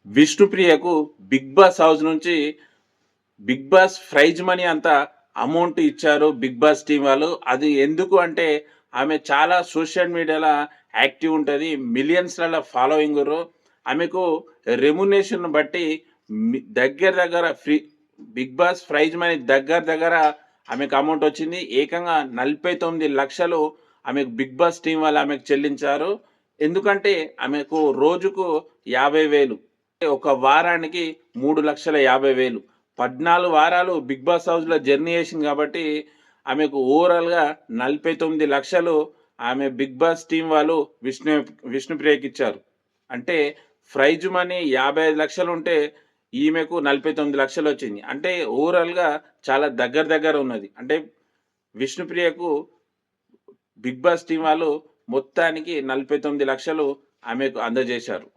విష్ణుప్రియకు 'big boss' house నుంచి 'big boss' prize money అంత amount ఇచ్చారు 'బిగ్ బాస్' టీమ్ వాళ్ళు. అది ఎందుకు అంటే ఆమె చాలా సోషల్ మీడియాలో యాక్టివ్ ఉంటది. మిలియన్స్‌లలో ఫాలోయింగుర్రు. ఆమెకు రెమ్యునరేషన్‌ని బట్టి దగ్గర దగ్గర 'బిగ్ బాస్' ప్రైజ్ మనీ దగ్గర దగ్గర ఆమెకు అమౌంట్ వచ్చింది. ఏకంగా 49,00,000 ఆమెకు 'బిగ్ బాస్' టీమ్ వాళ్ళు ఆమెకు చెల్లించారు. ఎందుకంటే ఆమెకు రోజుకు 50,000, ఒక వారానికి 3,50,000. 14 వారాలు 'బిగ్ బాస్' హౌస్‌లో జర్నీ చేసింది కాబట్టి ఆమెకు ఓవరాల్‌గా 49,00,000 ఆమె 'బిగ్ బాస్' టీమ్ వాళ్ళు విష్ణుప్రియకిచ్చారు. అంటే ప్రైజ్ మనీ 55,00,000 ఉంటే ఈమెకు 49,00,000 వచ్చింది. అంటే ఓవరాల్‌గా చాలా దగ్గర దగ్గర ఉన్నది. అంటే విష్ణుప్రియకు 'బిగ్ బాస్' టీమ్ వాళ్ళు మొత్తానికి 49,00,000 ఆమెకు అందజేశారు.